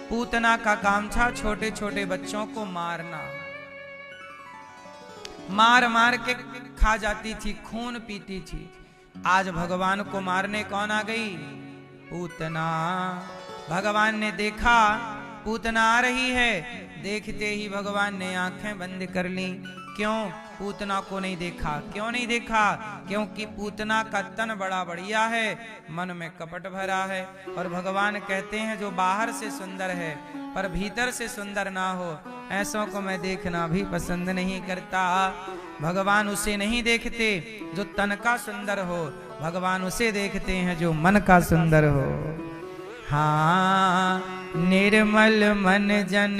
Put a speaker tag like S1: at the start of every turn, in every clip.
S1: पूतना का काम था छोटे छोटे बच्चों को मारना, मार मार के खा जाती थी, खून पीती थी। आज भगवान को मारने कौन आ गई? पूतना। भगवान ने देखा पूतना आ रही है, देखते ही भगवान ने आंखें बंद कर ली। क्यों? पूतना को नहीं देखा। क्यों नहीं देखा? क्योंकि पूतना का तन बड़ा बढ़िया है, मन में कपट भरा है। और भगवान कहते हैं जो बाहर से सुंदर है पर भीतर से सुंदर ना हो, ऐसों को मैं देखना भी पसंद नहीं करता। भगवान उसे नहीं देखते जो तन का सुंदर हो, भगवान उसे देखते हैं जो मन का सुंदर हो। हाँ, निर्मल मन जन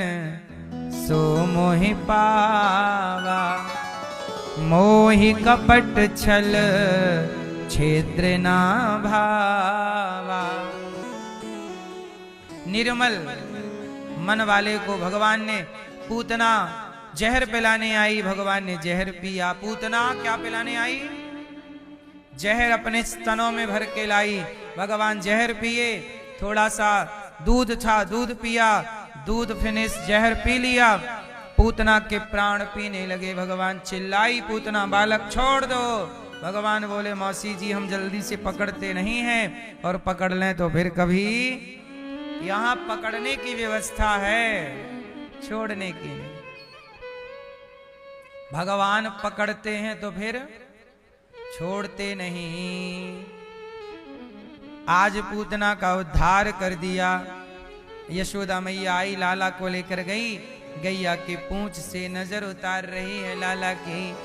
S1: सो मोहि पावा, मोहि कपट छल क्षेत्र ना भावा। निर्मल मन वाले को भगवान ने, पूतना जहर पिलाने आई, भगवान ने जहर पिया। पूतना क्या पिलाने आई? जहर अपने स्तनों में भर के लाई। भगवान जहर पिए, थोड़ा सा दूध था, दूध पिया, दूध फिनिश, जहर पी लिया। पूतना के प्राण पीने लगे। भगवान चिल्लाई, पूतना बालक छोड़ दो। भगवान बोले मौसी जी हम जल्दी से पकड़ते नहीं हैं, और पकड़ लें तो फिर कभी, यहां पकड़ने की व्यवस्था है, छोड़ने की नहीं। भगवान पकड़ते हैं तो फिर छोड़ते नहीं। आज पूतना का उद्धार कर दिया। यशोदा मैया आई, लाला को लेकर गई, गैया की पूंछ से नजर उतार रही है लाला की।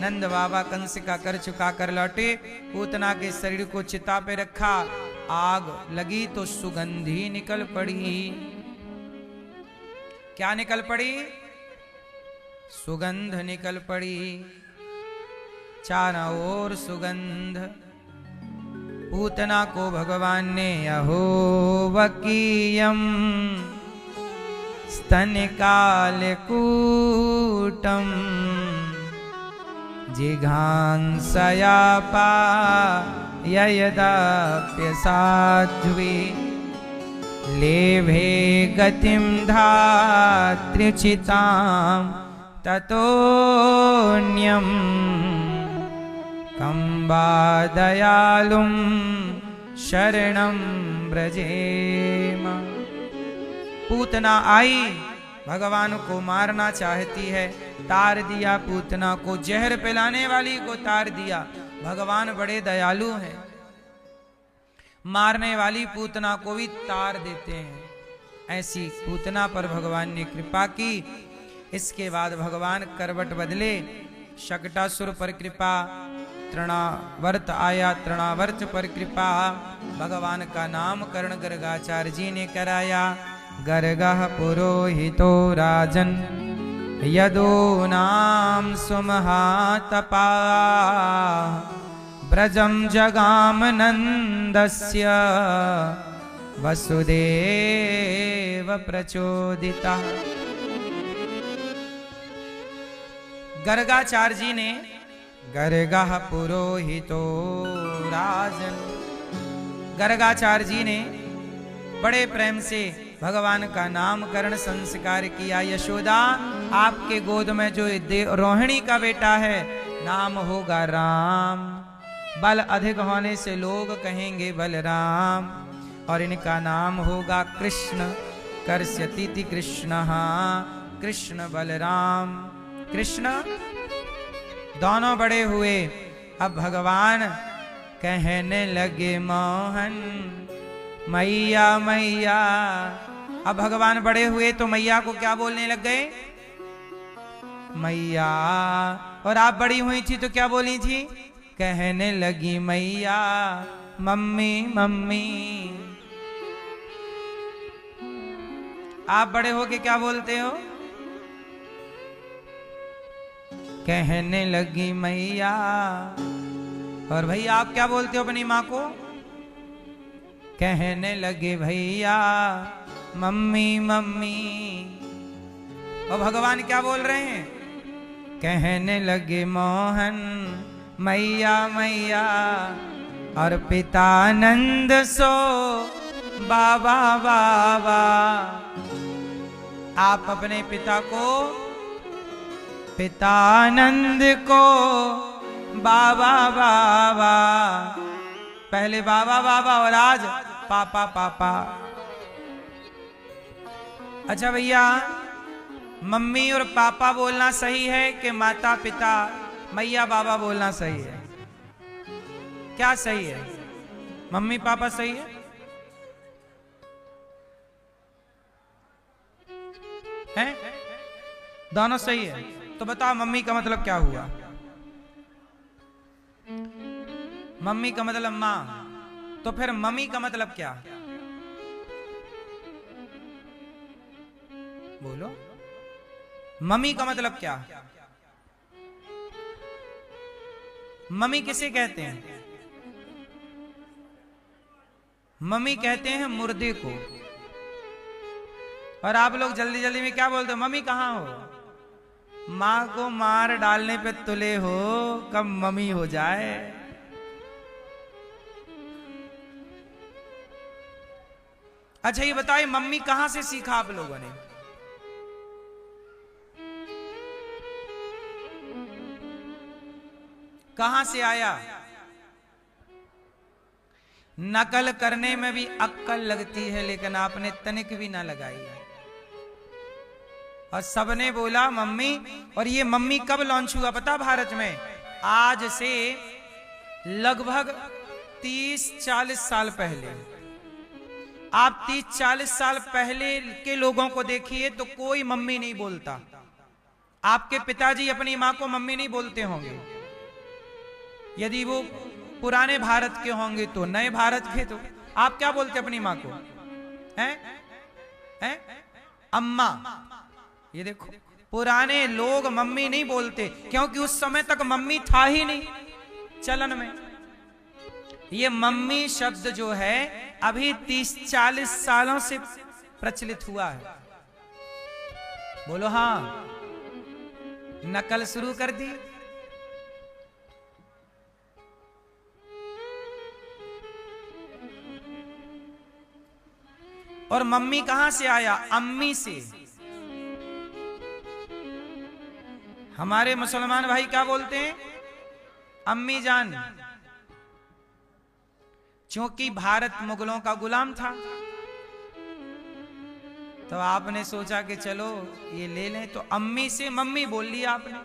S1: नंद बाबा कंस का कर चुका कर लौटे। पूतना के शरीर को चिता पे रखा, आग लगी तो सुगंधी निकल पड़ी। क्या निकल पड़ी? सुगंध निकल पड़ी, चारों ओर सुगंध। पूतना को भगवान ने अहो वकीयम स्तन काल कूटम जिघांसया यदाप्य साध्वी लेभे गतिम धात्र्युचितां ततोऽन्यं कंबा दयालुं शरणं व्रजेम। पूतना आई, भगवान को मारना चाहती है, तार दिया पूतना को, जहर पिलाने वाली को तार दिया। भगवान बड़े दयालु हैं, मारने वाली पूतना को भी तार देते हैं। ऐसी पूतना पर भगवान ने कृपा की। इसके बाद भगवान करवट बदले, शकटासुर पर कृपा, तृणावर्त आया, तृणावर्त पर कृपा। भगवान का नामकरण गर्गाचार्य जी ने कराया। गर्गः पुरोहितो राजन यदो नाम सुमहातपा ब्रजम जगाम नंदस्य वसुदेव प्रचोदिता। गर्गाचार्य जी ने, गर्गः पुरोहितो राजन, गर्गाचार्य जी ने बड़े प्रेम से भगवान का नामकरण संस्कार किया। यशोदा आपके गोद में जो रोहिणी का बेटा है, नाम होगा राम। बल अधिक होने से लोग कहेंगे बलराम, और इनका नाम होगा कृष्ण। कर्ष्यति कृष्ण, कृष्ण बलराम। कृष्ण दोनों बड़े हुए। अब भगवान कहने लगे मोहन मैया मैया। अब भगवान बड़े हुए तो मैया को क्या बोलने लग गए? मैया। और आप बड़ी हुई थी तो क्या बोली थी? कहने लगी मैया मम्मी मम्मी। आप बड़े होके क्या बोलते हो? कहने लगी मैया। और भैया आप क्या बोलते हो अपनी माँ को? कहने लगे भैया मम्मी मम्मी। और भगवान क्या बोल रहे हैं? कहने लगे मोहन मैया मैया। और पिता नंद सो बाबा बाबा। आप अपने पिता को, पितानंद को बाबा बाबा, पहले बाबा बाबा और आज पापा पापा। अच्छा भैया, मम्मी और पापा बोलना सही है कि माता पिता मैया बाबा बोलना सही है? क्या सही है? मम्मी पापा सही है? हैं? दोनों सही है? तो बताओ मम्मी का मतलब क्या हुआ? मम्मी का मतलब माँ, तो फिर मम्मी का मतलब क्या? बोलो, मम्मी का मतलब क्या? मम्मी किसे कहते हैं? मम्मी कहते हैं मुर्दे को। और आप लोग जल्दी जल्दी में क्या बोलते हो? मम्मी कहाँ हो? माँ को मार डालने पे तुले हो, कब मम्मी हो जाए। अच्छा ये बताइए, मम्मी कहां से सीखा आप लोगों ने? कहां से आया? नकल करने में भी अक्कल लगती है, लेकिन आपने तनिक भी ना लगाई। और सबने बोला मम्मी। और ये मम्मी कब लॉन्च हुआ पता भारत में? आज से लगभग 30-40 साल पहले। आप 30-40 साल पहले के लोगों को देखिए तो कोई मम्मी नहीं बोलता। आपके पिताजी अपनी मां को मम्मी नहीं बोलते होंगे। यदि वो पुराने भारत के होंगे तो, नए भारत के तो आप क्या बोलते अपनी मां को? हैं? हैं? अम्मा। ये देखो, पुराने लोग मम्मी नहीं बोलते, क्योंकि उस समय तक मम्मी था ही नहीं चलन में। ये मम्मी शब्द जो है अभी 30-40 सालों से प्रचलित हुआ है। बोलो हाँ, नकल शुरू कर दी। और मम्मी कहां से आया? अम्मी से। हमारे मुसलमान भाई क्या बोलते हैं? अम्मी जान। क्योंकि भारत मुगलों का गुलाम था, तो आपने सोचा कि चलो ये ले लें, तो अम्मी से मम्मी बोल लिया आपने।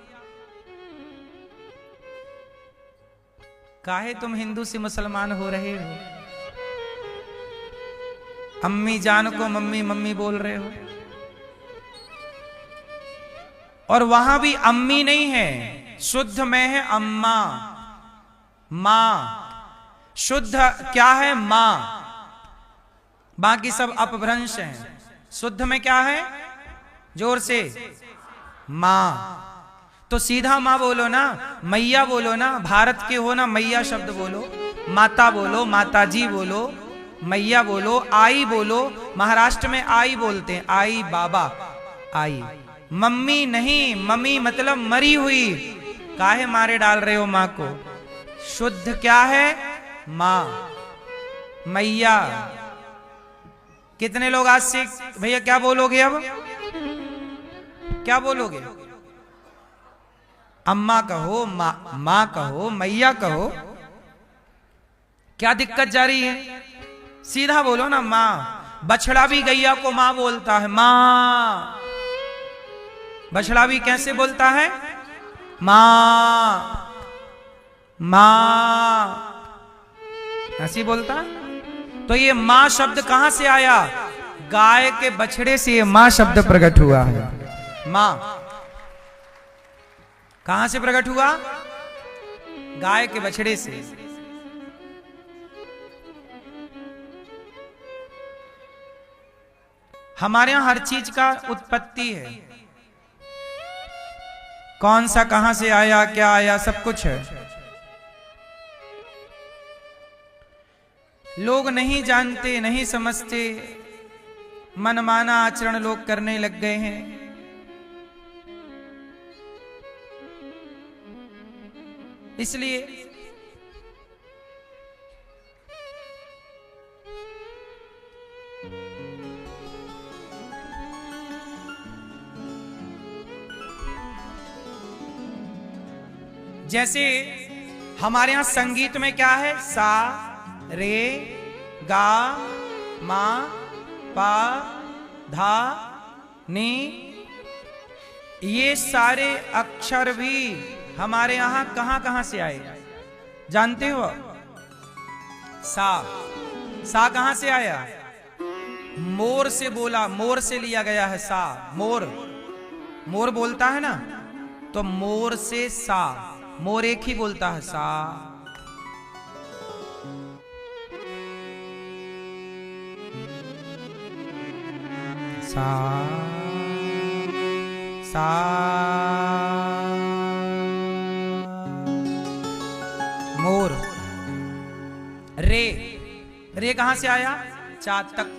S1: काहे तुम हिंदू से मुसलमान हो रहे हो? अम्मी जान को मम्मी मम्मी बोल रहे हो। और वहां भी अम्मी नहीं है, शुद्ध में है अम्मा, मां। शुद्ध क्या है? मां। बाकी सब अपभ्रंश हैं। शुद्ध में क्या है? जोर से, मां। तो सीधा मां बोलो ना, मैया बोलो ना। भारत के हो ना, मैया शब्द बोलो। माता बोलो, माताजी बोलो, मैया बोलो, आई बोलो। महाराष्ट्र में आई बोलते हैं, आई बाबा, आई। मम्मी नहीं, मम्मी मतलब मरी हुई। काहे मारे डाल रहे हो मां को? शुद्ध क्या है? मां, मैया। कितने लोग आज से भैया क्या बोलोगे? अब क्या बोलोगे? अम्मा कहो, मां कहो, मैया कहो। क्या दिक्कत जा रही है? सीधा बोलो ना, मां। बछड़ा भी गैया को मां बोलता है, मां। बछड़ा भी कैसे बोलता है? मां, मां, ऐसी बोलता। तो ये मां शब्द कहां से आया? गाय के बछड़े से ये मां शब्द प्रकट हुआ है। मां कहां से प्रकट हुआ? गाय के बछड़े से। हमारे यहां हर चीज का उत्पत्ति है। कौन सा कहां से आया, क्या आया, सब कुछ है। लोग नहीं जानते, नहीं समझते, मनमाना आचरण लोग करने लग गए हैं। इसलिए जैसे हमारे यहां संगीत में क्या है, सा रे गा मा पा धा नी, ये सारे अक्षर भी हमारे यहां कहां कहां से आए जानते हो? सा कहां से आया? मोर से बोला, मोर से लिया गया है सा। मोर बोलता है ना, तो मोर से सा, मोर एक ही बोलता है सा। सा सा मोर। रे कहां से आया? चातक।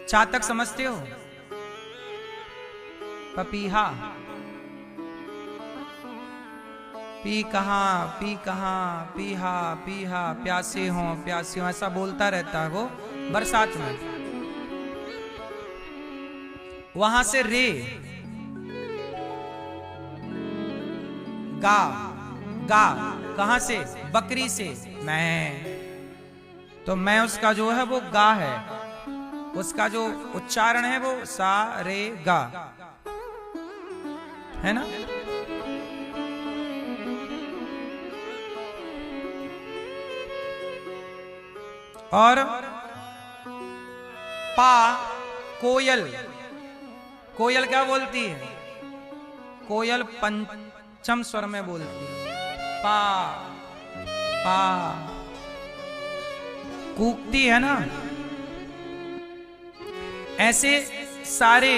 S1: चातक समझते हो? पपीहा। पी कहां पीहा पीहा, प्यासे हो ऐसा बोलता रहता है वो बरसात में। वहां से रे गा कहां से? बकरी से, मैं। तो मैं उसका जो है वो गा है, उसका जो उच्चारण है वो सा रे गा है ना। और पा कोयल। कोयल क्या बोलती है? कोयल पंचम स्वर में बोलती है, पा पा कूकती है ना। ऐसे सारे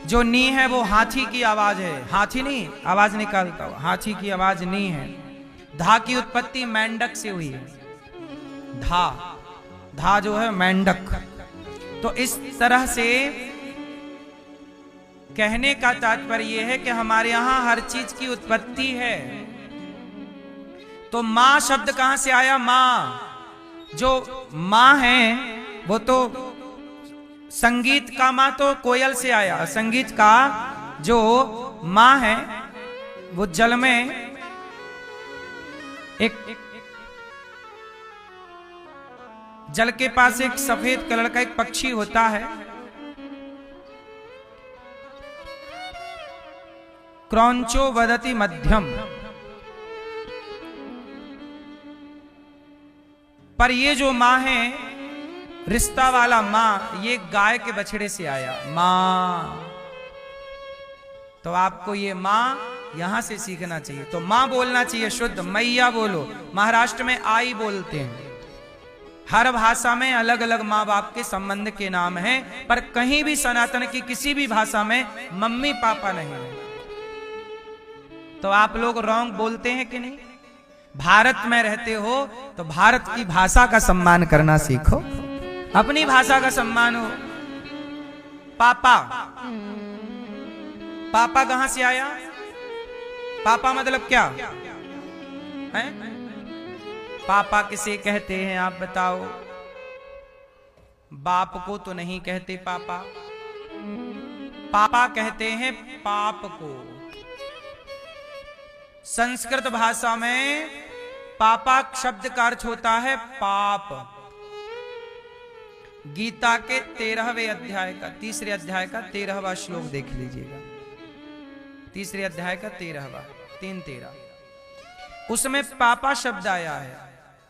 S1: जो नी है वो हाथी की आवाज है। हाथी नहीं आवाज निकालता हो, हाथी की आवाज नी है। धा की उत्पत्ति मेंढक से हुई है। धा जो है मेंढक। तो इस तरह से कहने का तात्पर्य यह है कि हमारे यहां हर चीज की उत्पत्ति है। तो मां शब्द कहां से आया? मां, जो मां है वो तो संगीत का मां तो कोयल से आया। संगीत का जो मां है वो जल में एक जल के पास एक सफेद कलर का एक पक्षी होता है, क्रौंचो वदति मध्यम। पर ये जो मां है, रिश्ता वाला मां, ये गाय के बछड़े से आया मां। तो आपको ये मां यहां से सीखना चाहिए। तो मां बोलना चाहिए शुद्ध, मैया बोलो। महाराष्ट्र में आई बोलते हैं। हर भाषा में अलग अलग माँ बाप के संबंध के नाम हैं, पर कहीं भी सनातन की किसी भी भाषा में मम्मी पापा नहीं है। तो आप लोग रॉन्ग बोलते हैं कि नहीं? भारत में रहते हो तो भारत की भाषा का सम्मान करना सीखो, अपनी भाषा का सम्मान हो। पापा, पापा कहां से आया? पापा मतलब क्या है? पापा किसे कहते हैं आप बताओ? बाप को तो नहीं कहते पापा। पापा कहते हैं पाप को। संस्कृत भाषा में पापा शब्द का अर्थ होता है पाप। गीता के 13वें अध्याय का, तीसरे अध्याय का 13वां श्लोक देख लीजिएगा। तीसरे अध्याय का 13वां, 3:13, उसमें पापा शब्द आया है।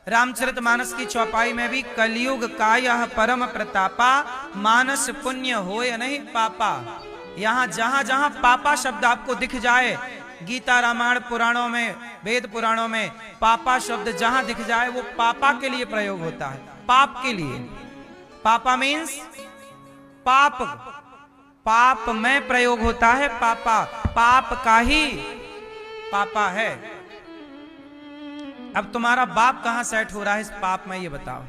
S1: रामचरितमानस की चौपाई में भी कलयुग का यह परम प्रतापा, मानस पुण्य होय नहीं पापा। यहां जहां जहां पापा शब्द आपको दिख जाए, गीता रामायण पुराणों में, वेद पुराणों में पापा शब्द जहां दिख जाए वो पापा के लिए प्रयोग होता है, पाप के लिए। पापा मीन्स पाप, पाप में प्रयोग होता है पापा, पाप का ही पापा है। अब तुम्हारा बाप कहां सेट हो रहा है इस पाप में, ये बताओ।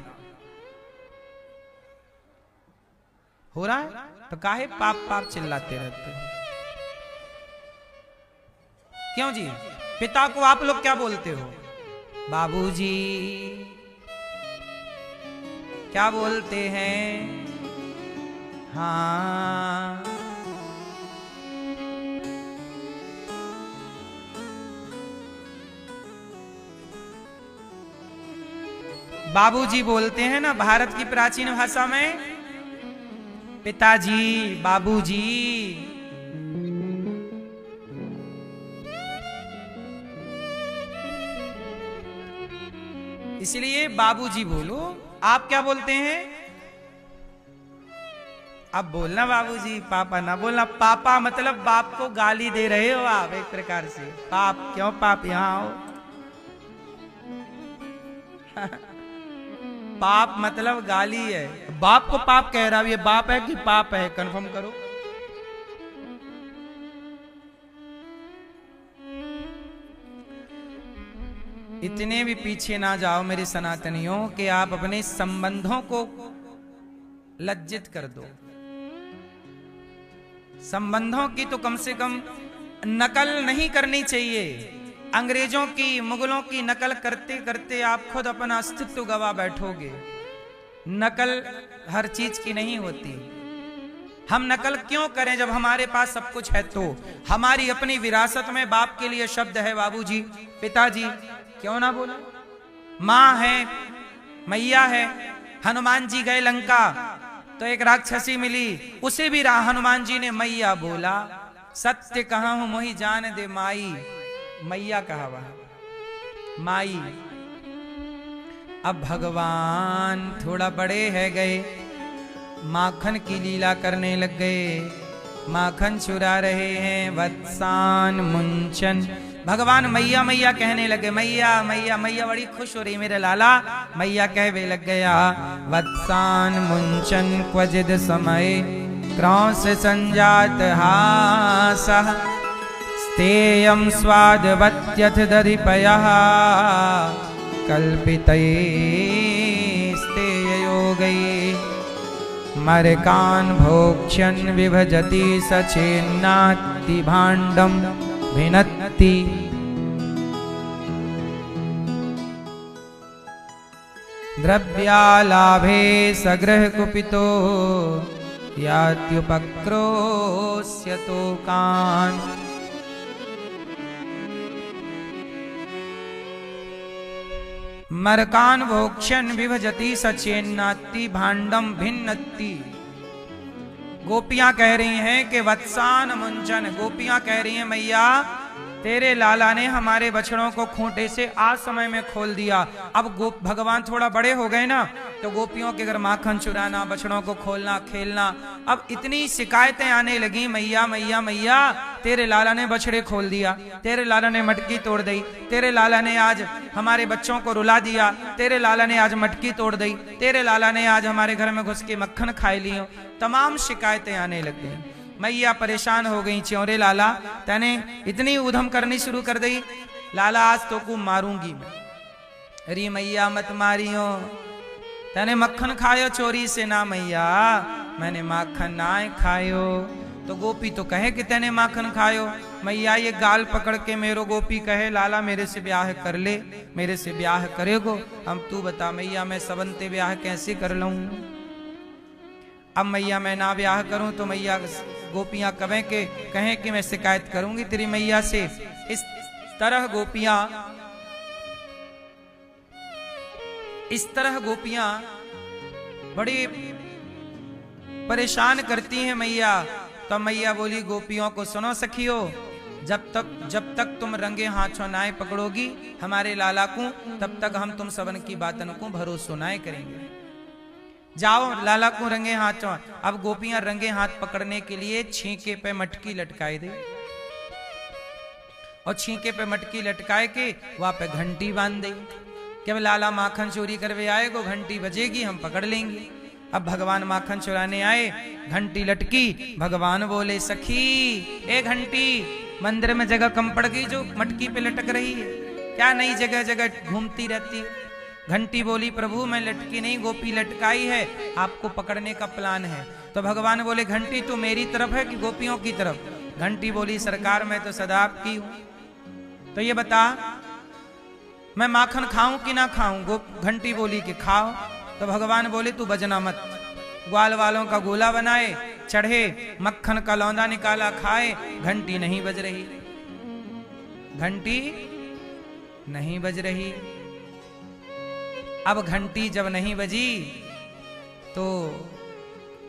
S1: हो रहा है तो काहे पाप पाप चिल्लाते रहते हो? क्यों जी? पिता को आप लोग क्या बोलते हो? बाबूजी। क्या बोलते हैं? हाँ। बाबूजी बोलते हैं ना भारत की प्राचीन भाषा में, पिताजी, बाबूजी। इसलिए बाबूजी बोलो। आप क्या बोलते हैं? अब बोलना बाबूजी, पापा ना बोलना। पापा मतलब बाप को गाली दे रहे हो आप एक प्रकार से। पाप क्यों? पाप यहां आओ। पाप मतलब गाली है। बाप को पाप कह रहा है, ये बाप है कि पाप है? कंफर्म करो। इतने भी पीछे ना जाओ मेरे सनातनियों कि आप अपने संबंधों को लज्जित कर दो। संबंधों की तो कम से कम नकल नहीं करनी चाहिए। अंग्रेजों की, मुगलों की नकल करते करते आप खुद अपना अस्तित्व गवा बैठोगे। नकल हर चीज की नहीं होती। हम नकल क्यों करें जब हमारे पास सब कुछ है? तो हमारी अपनी विरासत में बाप के लिए शब्द है बाबूजी, पिताजी, क्यों ना बोला? मां है, मैया है। हनुमान जी गए लंका तो एक राक्षसी मिली, उसे भी हनुमान जी ने मैया बोला। सत्य कहा हूं मोहि जान दे माई, मैया कहा वह माई। अब भगवान थोड़ा बड़े है गए, माखन की लीला करने लग गए। माखन चुरा रहे हैं, वत्सान मुंचन। भगवान मैया मैया कहने लगे। मैया मैया मैया बड़ी खुश हो रही मेरे लाला। मैया कहवे लग गया, वत्सान मुंचन क्वचिद समय क्रौस संजात हासः स्तेयं स्वादवत्यथ दधिपयः कल्पितैस्तेययोगैः मरकान् भोक्ष्यन् विभजति सचेन्नाति भाण्डं भिनत्ति। द्रव्यालाभे सगृह कुपितो यात्युपक्रोश्यतो कान्। मरकान भोक्ष्यन् विभजति सचेन्नाति भाण्डं भिन्नति। गोपियां कह रही हैं कि वत्सान मुंचन। गोपियां कह रही हैं मैया तेरे लाला ने हमारे बछड़ों को खूंटे से आज समय में खोल दिया। अब भगवान थोड़ा बड़े हो गए ना, तो गोपियों के घर माखन चुराना, बछड़ों को खोलना, खेलना, अब इतनी शिकायतें आने लगी। मैया मैया मैया तेरे लाला ने बछड़े खोल दिया, तेरे लाला ने मटकी तोड़ दी, तेरे लाला ने आज हमारे बच्चों को रुला दिया, तेरे लाला ने आज मटकी तोड़ दी, तेरे लाला ने आज हमारे घर में घुस के मक्खन खाए लियो। तमाम शिकायतें आने लग गई। मैया परेशान हो गई। च्योरे लाला तने इतनी उधम करनी शुरू कर दी, लाला आज तो को मारूंगी मैं। अरे मैया मत मारियो, तने मक्खन खायो चोरी से ना। मैया मैंने माखन ना खायो। तो गोपी तो कहे कि तने माखन खायो। मैया ये गाल पकड़ के मेरो गोपी कहे लाला मेरे से ब्याह कर ले, मेरे से ब्याह करेगो। हम तू बता मैया मैं सबंते ब्याह कैसे कर लूं? अब मैया मैं ना ब्याह करूं तो मैया गोपियां कहें कि मैं शिकायत करूंगी तेरी मैया से। इस तरह गोपियां बड़ी परेशान करती हैं मैया। तो मैया बोली गोपियों को सुनो सखियो, जब तक तुम रंगे हाथों नाए पकड़ोगी हमारे लाला को, तब तक हम तुम सबन की बातन को भरोसो नाए करेंगे। जाओ लाला को रंगे हाथों। अब गोपियां रंगे हाथ पकड़ने के लिए छींके पे मटकी लटकाए दे, और छींके पे मटकी लटकाए के वहां पे घंटी बांध दे कि अब लाला माखन चोरी करवे आएगो, घंटी बजेगी हम पकड़ लेंगे। अब भगवान माखन चुराने आए, घंटी लटकी। भगवान बोले सखी ए घंटी, मंदिर में जगह कम पड़ गई जो मटकी पे लटक रही है? क्या नई जगह जगह घूमती रहती? घंटी बोली प्रभु मैं लटकी नहीं, गोपी लटकाई है, आपको पकड़ने का प्लान है। तो भगवान बोले घंटी तू मेरी तरफ है कि गोपियों की तरफ? घंटी बोली सरकार मैं तो सदा आपकी हूं। तो ये बता मैं माखन खाऊं कि ना खाऊं? घंटी बोली कि खाओ। तो भगवान बोले तू बजना मत। ग्वाल वालों का गोला बनाए, चढ़े, मक्खन का लौंदा निकाला, खाए, घंटी नहीं बज रही, घंटी नहीं बज रही। अब घंटी जब नहीं बजी तो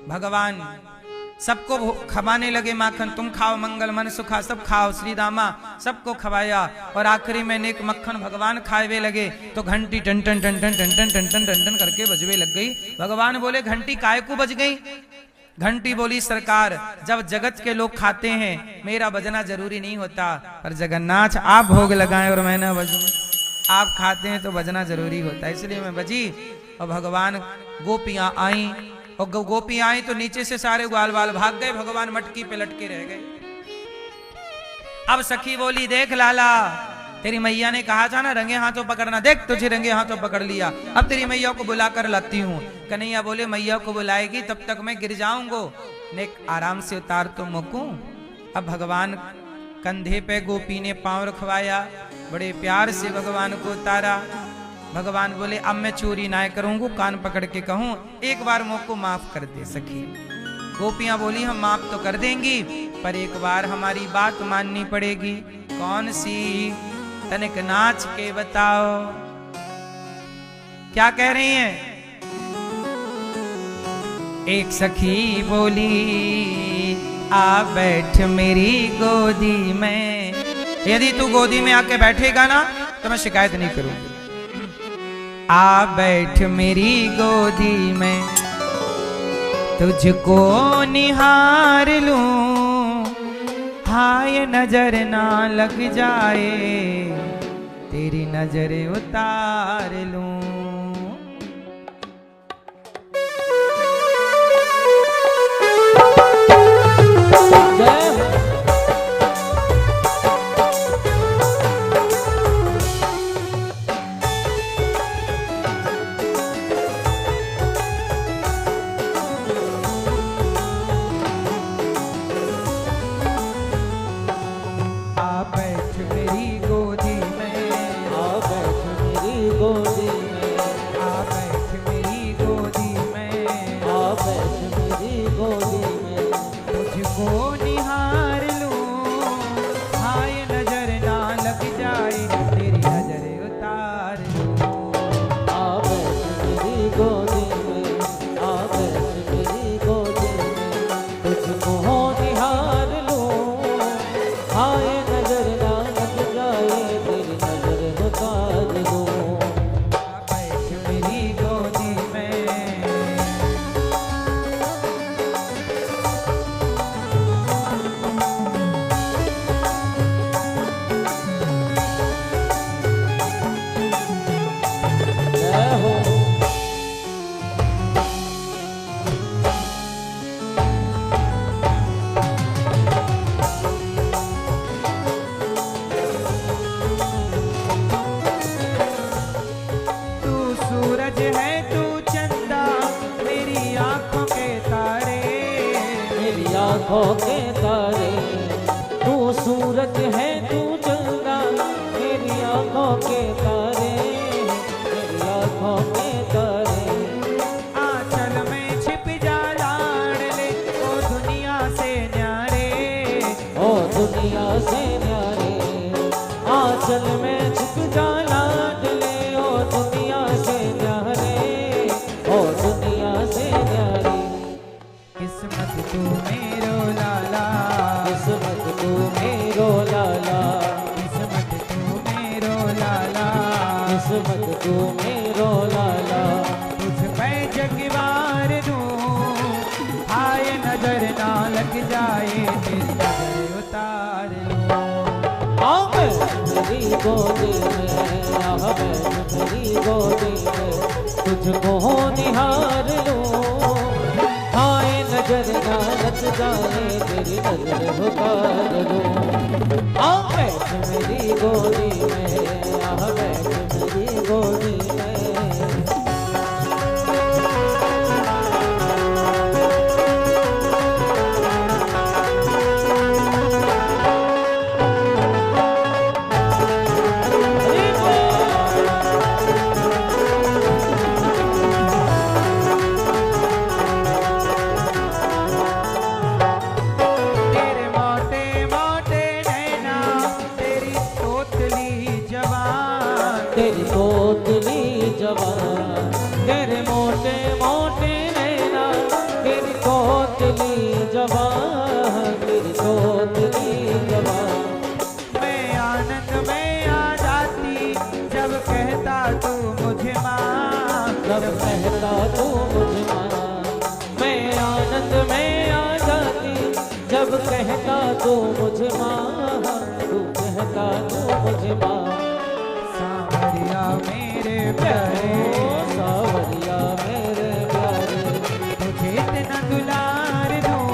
S1: भगवान सबको खवाने लगे माखन, तुम खाओ मंगल मन सुखा, सब खाओ श्री रामा, सबको खवाया। और आखिरी में एक मक्खन भगवान खाए लगे तो घंटी टन टन टन टन टन टन टन टन टन टन करके बजवे लग गई। भगवान बोले घंटी काय को बज गई? घंटी बोली सरकार, जब जगत के लोग खाते हैं मेरा बजना जरूरी नहीं होता, पर जगन्नाथ आप भोग लगाएं और मैं ना बजूं, आप खाते हैं तो बजना जरूरी होता है, इसलिए मैं बजी। और भगवान गोपियां आई, और गोपियां आई तो नीचे से सारे ग्वाल बाल भाग गए, भगवान मटकी पे लटके रह गए। अब सखी बोली देख लाला, तेरी मैया ने कहा था ना रंगे हाथों पकड़ना, देख तुझे रंगे हाथों पकड़ लिया, अब तेरी मैया को बुला कर लाती हूँ। कन्हैया बोले मैया को बुलाएगी तब तक मैं गिर जाऊंगा, नेक आराम से उतार तो मुकूं। अब भगवान कंधे पे गोपी ने पांव रखवाया, बड़े प्यार से भगवान को उतारा। भगवान बोले अब मैं चोरी ना करूंगा, कान पकड़ के कहूं एक बार मुझको माफ कर दे सखी। गोपियां बोली हम माफ तो कर देंगी, पर एक बार हमारी बात माननी पड़ेगी। कौन सी? तनिक नाच के बताओ। क्या कह रही हैं? एक सखी बोली आ बैठ मेरी गोदी में, यदि तू गोदी में आके बैठेगा ना तो मैं शिकायत नहीं करूंगी। आ बैठ मेरी गोदी में, तुझको निहार लूं, हाय नजर ना लग जाए, तेरी नजर उतार लूं।
S2: आँखों के तारे, तू सूरज है तू चंदा, मेरी आँखों के तारे, मेरी आँखों के तारे।
S1: आंचल में छिप जा लाडले, ओ दुनिया से न्यारे,
S2: ओ दुनिया से न्यारे। आंचल में छिप जा लाडले, ओ दुनिया से न्यारे, ओ दुनिया से न्यारे।
S1: किस्मत तू मेरो लाला,
S2: किस्मत तू मेरो लाला,
S1: किस्मत तू मेरो लाला,
S2: किस्मत तू मेरो लाला।
S1: तुझ पे जगवार दूं, आए नजर ना लग जाए, तेरी नजर उतार लूं।
S2: आओ मेरी गोदी में, आ मेरी गोदी में, तुझको निहार लूं, आए नजर ना लग जाए, तेरी नजर उतार लूं। आओ मेरी गोदी में, आ मेरी गोदी में। तेरी तोतली तू मुझे माँ, तू कहता तू मुझे माँ।
S1: सांवरिया मेरे प्यारे,
S2: सावरिया मेरे प्यारे,
S1: तुझे इतना दुलार दूं,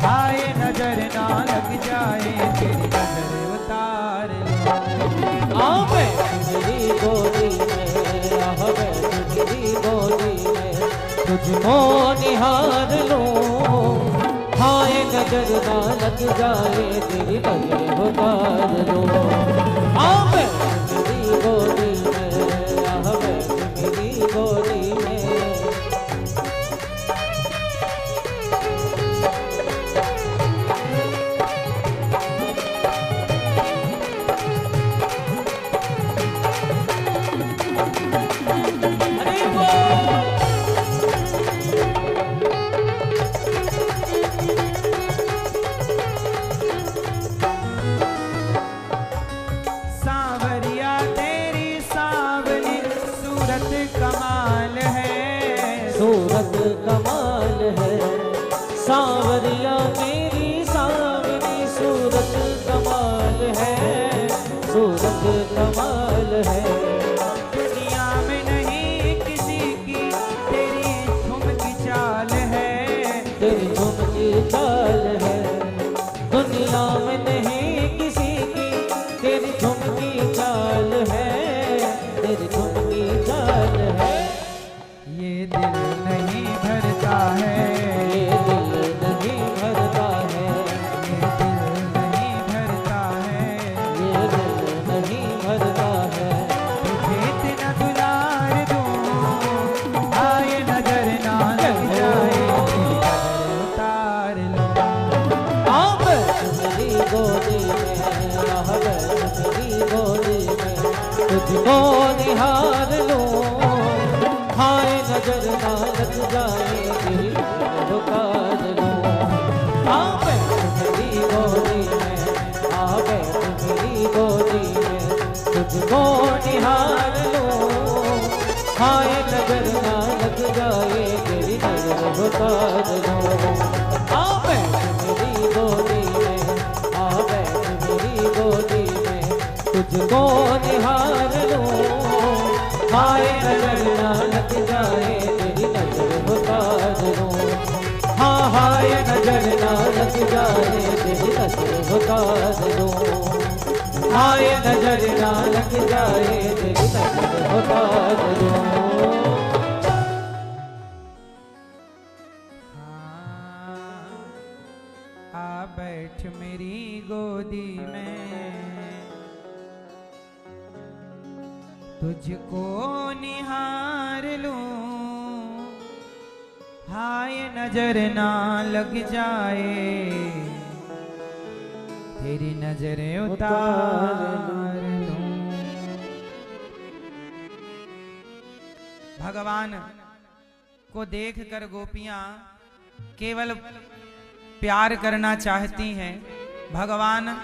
S1: आए नजर ना लग जाए, तेरी नजर उतार लूं।
S2: आ बैठ मेरी गोदी में, आ बैठ मेरी गोदी में, तुझको निहार लूं, हाय नजर ना लग जाए, तेरी नजर उतार लूं। आ बैठ मेरी गोदी में, आ बैठ मेरी गोदी में।
S1: सांवरिया तेरी सांवली सूरत कमाल है,
S2: सूरत कमाल है, सांवरिया मेरी सांवरी सूरत कमाल है, सूरत कमाल है।
S1: दुनिया में नहीं किसी की तेरी ठुमकी चाल है,
S2: तेरी झुमकी चाल है, दुनिया में नहीं किसी की तेरी झुमकी चाल है, तेरी झुमकी चाल है।
S1: ये दिल नहीं भरता है,
S2: ये दिल नहीं भरता है,
S1: ये दिल नहीं भरता है,
S2: ये दिल नहीं भरता है।
S1: तुझे इतना दुलार दूं, आए नजर ना लग जाए, तेरी नजर उतार लूं।
S2: आ बैठ मेरी गोदी में, आ बैठ मेरी गोदी में, तुझको निहार लूं, हाय नजर ना लग जाए, तेरी नजर उतार लूं। आ बैठ मेरी गोदी में, आ बैठ मेरी गोदी में, तुझको निहार लूं, हाय नजर ना लग जाए, तेरी नजर उतार लूं। आ बैठ मेरी गोदी में, आ बैठ मेरी गोदी में, तुझको निहार लूं, हाय नजर ना लग जाए, तेरी नजर उतार लूं। हाँ हाय नजर ना लग जाए, तेरी नजर उतार लूं, हाय नजर ना लग जाए, तेरी नजर उतार लूं।
S1: आ बैठ मेरी गोदी में, तुझको निहार लूं, हाय नजर ना लग जाए, तेरी नजर उतार लूं। भगवान को देखकर गोपियां केवल प्यार करना चाहती हैं। भगवान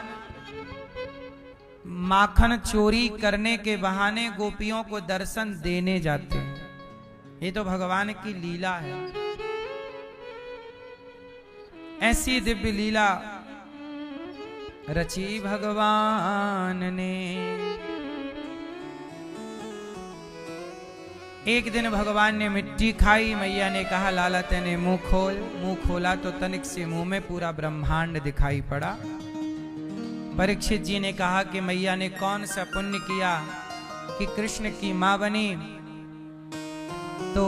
S1: माखन चोरी करने के बहाने गोपियों को दर्शन देने जाते हैं। ये तो भगवान की लीला है। ऐसी दिव्य लीला रची भगवान ने। एक दिन भगवान ने मिट्टी खाई। मैया ने कहा लाला तेने मुंह खोल। मुंह खोला तो तनिक से मुंह में पूरा ब्रह्मांड दिखाई पड़ा। परीक्षित जी ने कहा कि मैया ने कौन सा पुण्य किया कि कृष्ण की मां बनी। तो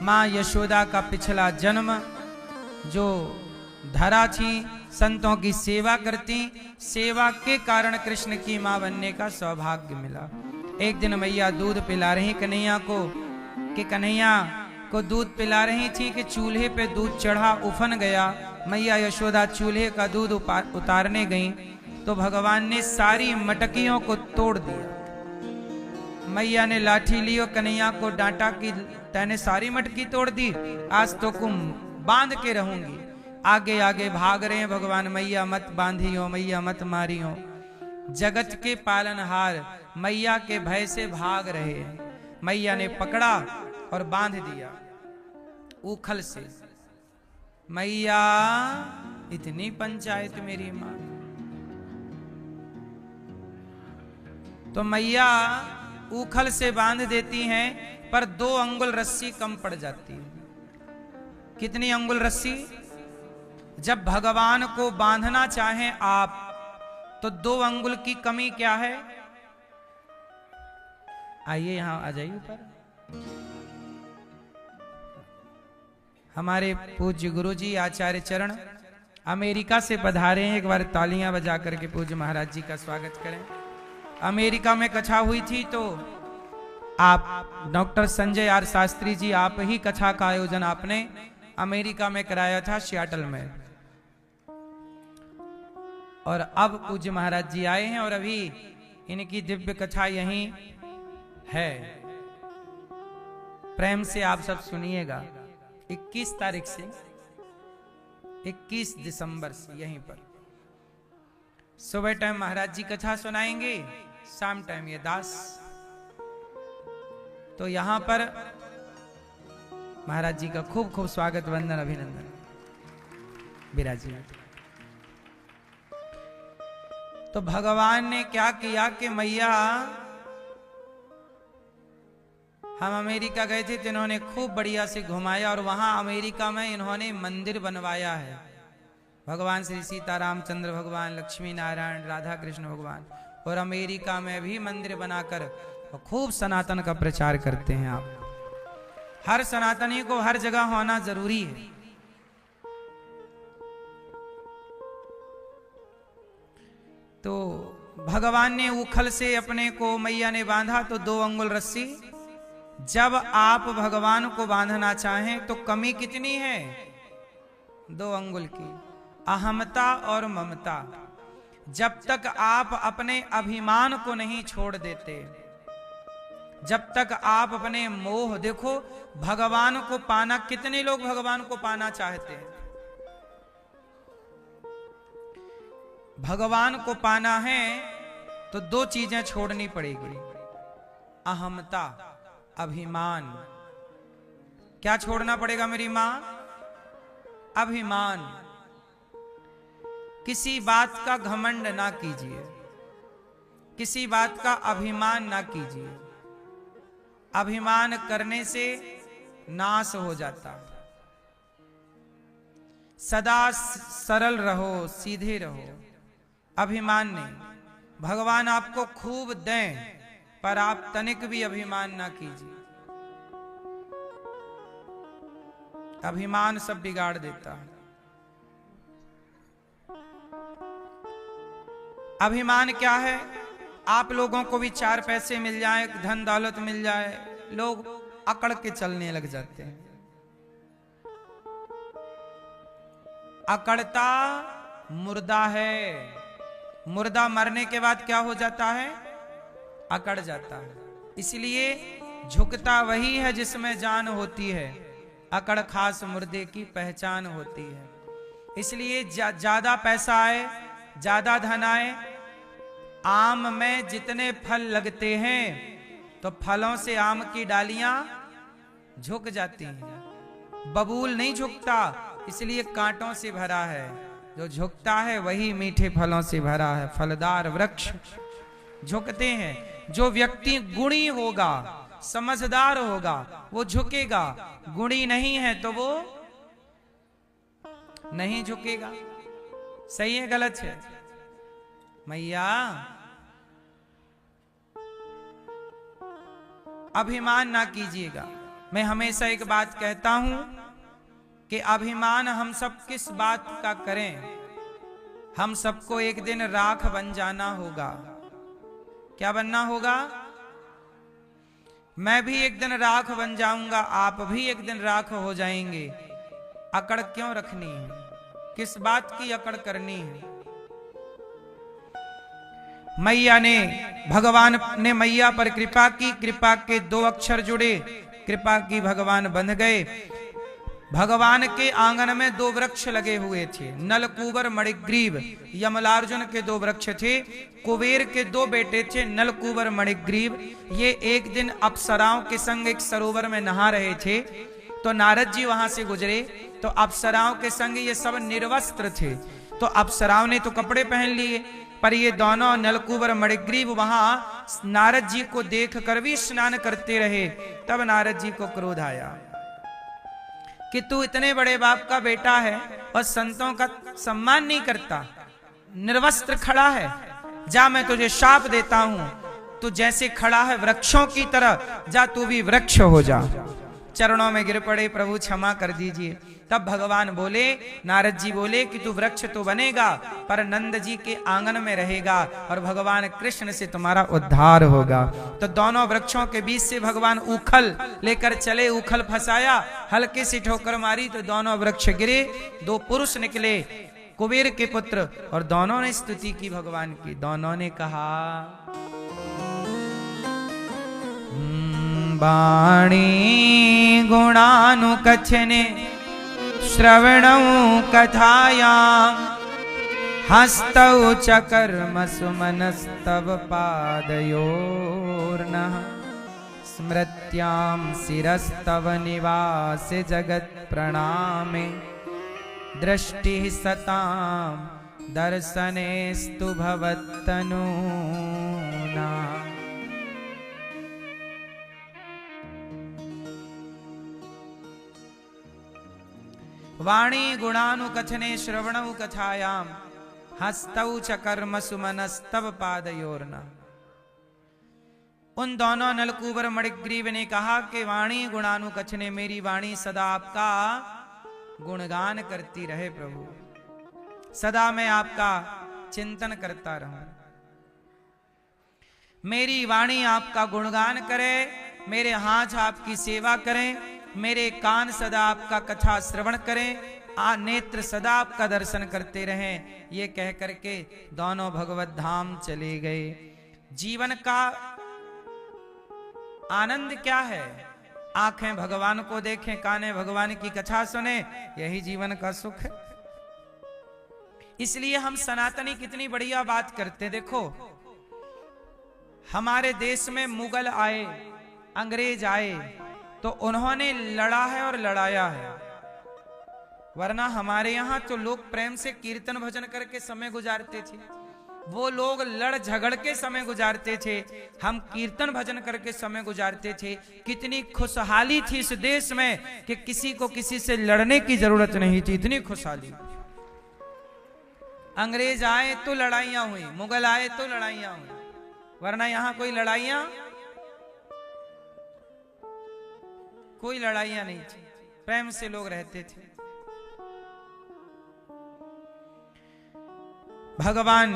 S1: मां यशोदा का पिछला जन्म जो धरा थी, संतों की सेवा करती, सेवा के कारण कृष्ण की मां बनने का सौभाग्य मिला। एक दिन मैया दूध पिला रही कन्हैया को कि कन्हैया को दूध पिला रही थी कि चूल्हे पे दूध चढ़ा, उफन गया। मैया यशोदा चूल्हे का दूध उतारने गई तो भगवान ने सारी मटकियों को तोड़ दिया। मैया ने लाठी ली और कन्हैया को डांटा कि तैने सारी मटकी तोड़ दी, आज तो तुम बांध के रहूंगी। आगे आगे भाग रहे हैं भगवान। मैया मत बांधियो, मैया मत मारियो। जगत के पालनहार मैया के भय से भाग रहे हैं। मैया ने पकड़ा और बांध दिया उखल से। मैया इतनी पंचायत मेरी माँ। तो मैया उखल से बांध देती हैं, पर 2 अंगुल रस्सी कम पड़ जाती है। कितनी अंगुल रस्सी? जब भगवान को बांधना चाहें आप तो 2 अंगुल की कमी क्या है? आइए यहां आ जाइए ऊपर। हमारे पूज्य गुरुजी आचार्य चरण अमेरिका से पधारे हैं। एक बार तालियां बजा करके पूज्य महाराज जी का स्वागत करें। अमेरिका में कथा हुई थी तो आप डॉक्टर संजय आर शास्त्री जी, आप ही कथा का आयोजन आपने अमेरिका में कराया था, सियाटल में। और अब पूज्य महाराज जी आए हैं और अभी इनकी दिव्य कथा यहीं है। प्रेम से आप सब सुनिएगा। 21 तारीख से 21 दिसंबर से यहीं पर सुबह टाइम महाराज जी कथा सुनाएंगे, शाम टाइम ये दास। तो यहां पर महाराज जी का खूब खूब स्वागत, वंदन, अभिनंदन। विराजी। तो भगवान ने क्या किया कि मैया, हम अमेरिका गए थे तो इन्होंने खूब बढ़िया से घुमाया और वहां अमेरिका में इन्होंने मंदिर बनवाया है। भगवान श्री सीतारामचंद्र भगवान, लक्ष्मी नारायण, राधा कृष्ण भगवान, और अमेरिका में भी मंदिर बनाकर खूब सनातन का प्रचार करते हैं आप। हर सनातनी को हर जगह होना जरूरी है। तो भगवान ने उखल से अपने को मैया ने बांधा तो 2 अंगुल रस्सी। जब आप भगवान को बांधना चाहें तो कमी कितनी है? 2 अंगुल की। अहमता और ममता। जब तक आप अपने अभिमान को नहीं छोड़ देते, जब तक आप अपने मोह, देखो भगवान को पाना, कितने लोग भगवान को पाना चाहते हैं? भगवान को पाना है तो 2 चीजें छोड़नी पड़ेगी। अहमता, अभिमान। क्या छोड़ना पड़ेगा मेरी मां? अभिमान। किसी बात का घमंड ना कीजिए, किसी बात का अभिमान ना कीजिए। अभिमान करने से नाश हो जाता है। सदा सरल रहो, सीधे रहो, अभिमान नहीं। भगवान आपको खूब दें पर आप तनिक भी अभिमान ना कीजिए। अभिमान सब बिगाड़ देता है। अभिमान क्या है? आप लोगों को भी 4 पैसे मिल जाए, धन दौलत मिल जाए, लोग अकड़ के चलने लग जाते हैं। अकड़ता मुर्दा है। मुर्दा मरने के बाद क्या हो जाता है? अकड़ जाता है। इसलिए झुकता वही है जिसमें जान होती है। अकड़ खास मुर्दे की पहचान होती है। इसलिए ज्यादा पैसा आए, ज्यादा धन आए, आम में जितने फल लगते हैं तो फलों से आम की डालियां झुक जाती हैं। बबूल नहीं झुकता, इसलिए कांटों से भरा है। जो झुकता है वही मीठे फलों से भरा है। फलदार वृक्ष झुकते हैं। जो व्यक्ति गुणी होगा, समझदार होगा, वो झुकेगा। गुणी नहीं है तो वो नहीं झुकेगा। सही है गलत है? मैया, अभिमान ना कीजिएगा। मैं हमेशा एक बात कहता हूं कि अभिमान हम सब किस बात का करें? हम सबको एक दिन राख बन जाना होगा। क्या बनना होगा? मैं भी एक दिन राख बन जाऊंगा, आप भी एक दिन राख हो जाएंगे। अकड़ क्यों रखनी है? किस बात की अकड़ करनी है? मैया ने, भगवान ने मैया पर कृपा की। कृपा के 2 अक्षर जुड़े, कृपा की भगवान बंध गए। भगवान के आंगन में 2 वृक्ष लगे हुए थे, नलकूबर मणिग्रीव। यमलार्जुन के 2 वृक्ष थे। कुबेर के 2 बेटे थे, नलकूबर मणिग्रीव। ये एक दिन अप्सराओं के संग एक सरोवर में नहा रहे थे। तो तो नारद जी वहां से गुजरे तो अप्सराओं के संग ये सब निर्वस्त्र थे। तो अप्सराओं ने तो कपड़े पहन लिए, पर ये दोनों नलकूबर मणिग्रीव वहां नारद जी को देख कर भी स्नान करते रहे। तब नारद जी को क्रोध आया कि तू इतने बड़े बाप का बेटा है और संतों का सम्मान नहीं करता, निर्वस्त्र खड़ा है। जा, मैं तुझे शाप देता हूं, तू जैसे खड़ा है वृक्षों की तरह, जा तू भी वृक्ष हो जा। चरणों में गिर पड़े, प्रभु क्षमा कर दीजिए। तब भगवान बोले, नारद जी बोले कि तू वृक्ष तो बनेगा पर नंद जी के आंगन में रहेगा और भगवान कृष्ण से तुम्हारा उद्धार होगा। तो दोनों वृक्षों के बीच से भगवान उखल लेकर चले, उखल फंसाया, हल्के से ठोकर मारी तो दोनों वृक्ष गिरे। दो पुरुष निकले, कुबेर के पुत्र, और दोनों ने स्तुति की भगवान की। दोनों ने कहा, वाणी गुणानुकथने श्रवणौ कथायां हस्तौ च कर्म सुमनस्तव पादयोर्नः स्मृत्यां शिरस्तव निवास जगत् प्रणामे दृष्टि सतां दर्शनेस्तु भवत्तनूना। वाणी गुणानुकथने श्रवणौ कथायां हस्तौ च कर्म सुमनस्तव पादयोर्न। उन दोनों नलकूबर मणिग्रीव ने कहा कि वाणी गुणानुकथने, मेरी वाणी सदा आपका गुणगान करती रहे प्रभु, सदा मैं आपका चिंतन करता रहूं। मेरी वाणी आपका गुणगान करे, मेरे हाथ आपकी सेवा करें, मेरे कान सदा आपका कथा श्रवण करें, नेत्र सदा आपका दर्शन करते रहें। ये कह करके दोनों भगवत धाम चले गए। जीवन का आनंद क्या है? आंखें भगवान को देखें, काने भगवान की कथा सुने, यही जीवन का सुख है। इसलिए हम सनातनी कितनी बढ़िया बात करते। देखो, हमारे देश में मुगल आए, अंग्रेज आए, तो उन्होंने लड़ा है और लड़ाया है, वरना हमारे यहां तो लोग प्रेम से कीर्तन भजन करके समय गुजारते थे। वो लोग लड़ झगड़ के समय गुजारते थे, हम कीर्तन भजन करके समय गुजारते थे। कितनी खुशहाली थी इस देश में कि किसी को किसी से लड़ने की जरूरत नहीं थी, इतनी खुशहाली। अंग्रेज आए तो लड़ाइयां हुई, मुगल आए तो लड़ाइयां हुई, वरना यहां कोई लड़ाइयां नहीं थी, प्रेम से लोग रहते थे। भगवान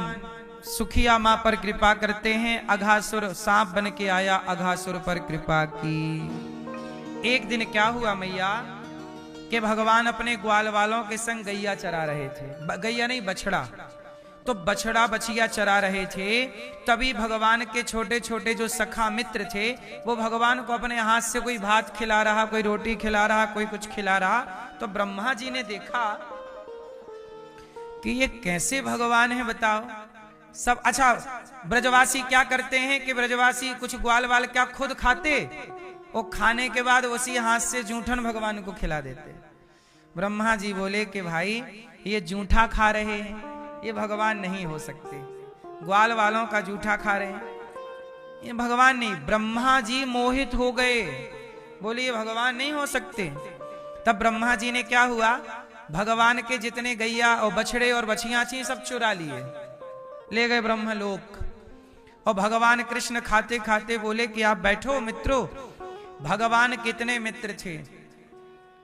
S1: सुखिया मां पर कृपा करते हैं। अघासुर सांप बन के आया, अघासुर पर कृपा की। एक दिन क्या हुआ मैया कि भगवान अपने ग्वाल वालों के संग गैया चरा रहे थे, गैया नहीं बछड़ा, तो बछड़ा बछिया चरा रहे थे। तभी भगवान के छोटे छोटे जो सखा मित्र थे, वो भगवान को अपने हाथ से कोई भात खिला रहा, कोई रोटी खिला रहा, कोई कुछ खिला रहा। तो ब्रह्मा जी ने देखा कि ये कैसे भगवान है, बताओ। सब अच्छा, ब्रजवासी क्या करते हैं कि ब्रजवासी कुछ ग्वाल वाल क्या खुद खाते, वो खाने के बाद उसी हाथ से जूठन भगवान को खिला देते। ब्रह्मा जी बोले कि भाई ये जूठा खा रहे हैं, ये भगवान नहीं हो सकते। ग्वाल वालों का जूठा खा रहे हैं, ये भगवान नहीं। ब्रह्मा जी मोहित हो गए, बोले ये भगवान नहीं हो सकते। तब ब्रह्मा जी ने क्या हुआ, भगवान के जितने गैया और बछड़े और बछियां थी सब चुरा लिए, ले गए ब्रह्मलोक। और भगवान कृष्ण खाते खाते बोले कि आप बैठो मित्रों। भगवान कितने मित्र थे,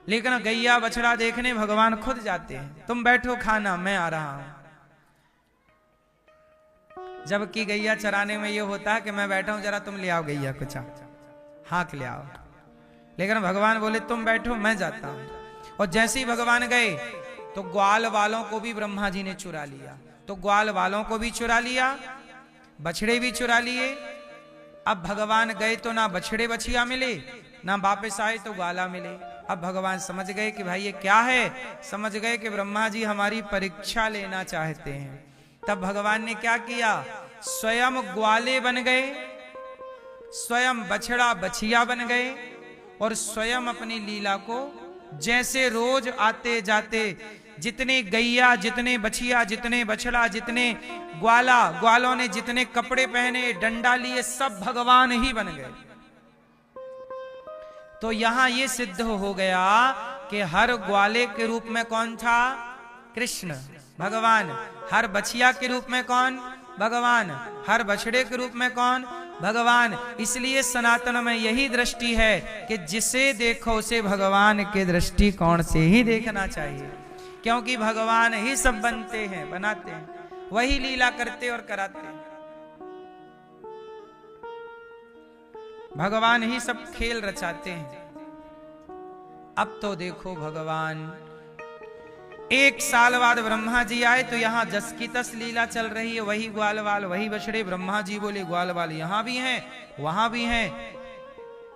S1: लेकिन गैया बछड़ा देखने भगवान खुद जाते हैं। तुम बैठो खाना, मैं आ रहा हूं। जबकि गैया चराने में ये होता है कि मैं बैठा हूं, जरा तुम ले आओ गैया कुछ हाँक ले आओ। लेकिन भगवान बोले तुम बैठो, मैं जाता हूं। और जैसे ही भगवान गए तो ग्वाल वालों को भी ब्रह्मा जी ने चुरा लिया। तो ग्वाल वालों को भी चुरा लिया, बछड़े भी चुरा लिए। अब भगवान गए तो ना बछड़े बछिया मिले, ना वापस आए तो ग्वाला मिले। अब भगवान समझ गए कि भाई ये क्या है, समझ गए कि ब्रह्मा जी हमारी परीक्षा लेना चाहते हैं। तब भगवान ने क्या किया, स्वयं ग्वाले बन गए, स्वयं बछड़ा बछिया बन गए और स्वयं अपनी लीला को, जैसे रोज आते जाते जितने गैया, जितने बछिया, जितने बछड़ा, जितने ग्वालों ने जितने कपड़े पहने, डंडा लिए, सब भगवान ही बन गए। तो यहां ये सिद्ध हो गया कि हर ग्वाले के रूप में कौन था? कृष्ण भगवान। हर बछिया के रूप में कौन? भगवान। हर बछड़े के रूप में कौन? भगवान। इसलिए सनातन में यही दृष्टि है कि जिसे देखो उसे भगवान के दृष्टिकोण से ही देखना चाहिए, क्योंकि भगवान ही सब बनते हैं, बनाते हैं, वही लीला करते और कराते हैं। भगवान ही सब खेल रचाते हैं। अब तो देखो भगवान, एक साल बाद ब्रह्मा जी आए तो यहाँ जस की तस लीला चल रही है, वही ग्वालवाल, वही बछड़े। ब्रह्मा जी बोले ग्वालवाल यहाँ भी हैं, वहां भी हैं।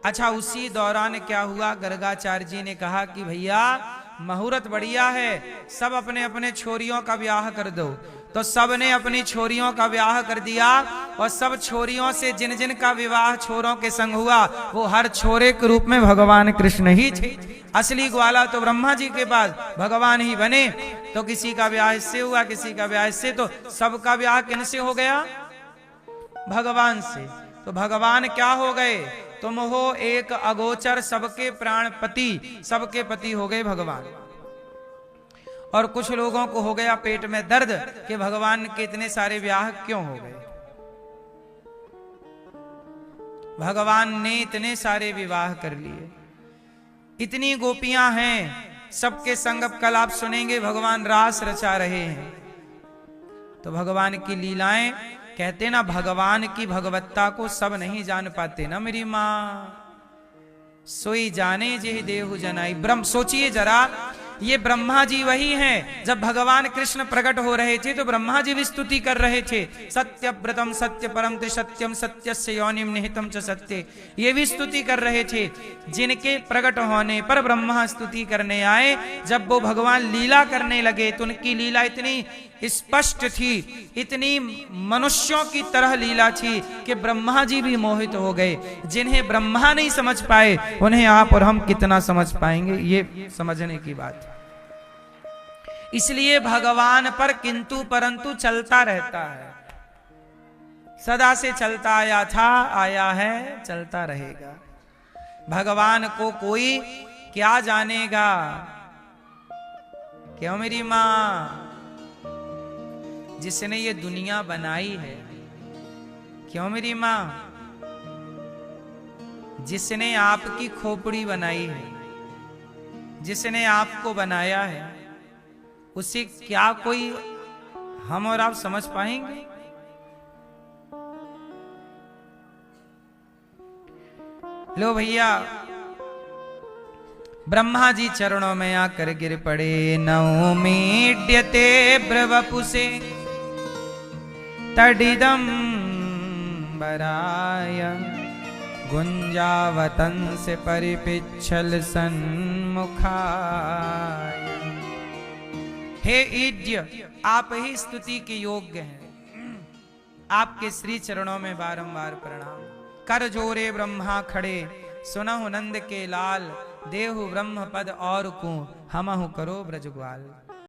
S1: अच्छा, उसी दौरान क्या हुआ? गर्गाचार्य जी ने कहा कि भैया मुहूर्त बढ़िया है, सब अपने अपने छोरियों का ब्याह कर दो। तो सब ने अपनी छोरियों का ब्याह कर दिया, और सब छोरियों से जिन जिन का विवाह छोरों के संग हुआ, वो हर छोरे के रूप में भगवान कृष्ण ही थे। असली ग्वाला तो ब्रह्मा जी के पास भगवान ही बने। तो किसी का ब्याह इससे हुआ, किसी का ब्याह इससे, तो सबका ब्याह किनसे हो गया? भगवान से। तो भगवान क्या हो गए? तुम हो एक अगोचर, सबके प्राणपति, सबके पति हो गए भगवान। और कुछ लोगों को हो गया पेट में दर्द कि भगवान के इतने सारे ब्याह क्यों हो गए। भगवान ने इतने सारे विवाह कर लिए, इतनी गोपियां हैं, सबके संग अब कल आप सुनेंगे भगवान रास रचा रहे हैं। तो भगवान की लीलाएं, कहते ना भगवान की भगवत्ता को सब नहीं जान पाते ना मेरी माँ, सोई जाने जे देहु जनाई। ब्रह्म, सोचिए जरा, ये ब्रह्मा जी वही हैं। जब भगवान कृष्ण प्रकट हो रहे थे तो ब्रह्मा जी भी स्तुति कर रहे थे, सत्यव्रतम सत्य परम त्रिसत्यम सत्यस्य योनिम निहितम च सत्य। ये भी स्तुति कर रहे थे। जिनके प्रकट होने पर ब्रह्मा स्तुति करने आए, जब वो भगवान लीला करने लगे तो उनकी लीला इतनी स्पष्ट थी, इतनी मनुष्यों की तरह लीला थी कि ब्रह्मा जी भी मोहित हो गए। जिन्हें ब्रह्मा नहीं समझ पाए, उन्हें आप और हम कितना समझ पाएंगे, ये समझने की बात है। इसलिए भगवान पर किंतु परंतु चलता रहता है, सदा से चलता आया था, आया है, चलता रहेगा। भगवान को कोई क्या जानेगा? क्यों मेरी मां? जिसने ये दुनिया बनाई है, क्यों मेरी मां? जिसने आपकी खोपड़ी बनाई है, जिसने आपको बनाया है, उसे क्या कोई हम और आप समझ पाएंगे? लो भैया, ब्रह्मा जी चरणों में आकर गिर पड़े। नौमीड्यते ब्रवपुसे तडिदम बराय गुंजावतन से परिपिच्छल सन्मुखाय। हे ईड्य, आप ही स्तुति के योग्य हैं। आपके श्री चरणों में बारंबार प्रणाम। कर जोरे ब्रह्मा खड़े, सुनहु नंद के लाल, देहु ब्रह्म पद और को हमहु करो ब्रजग्वाल।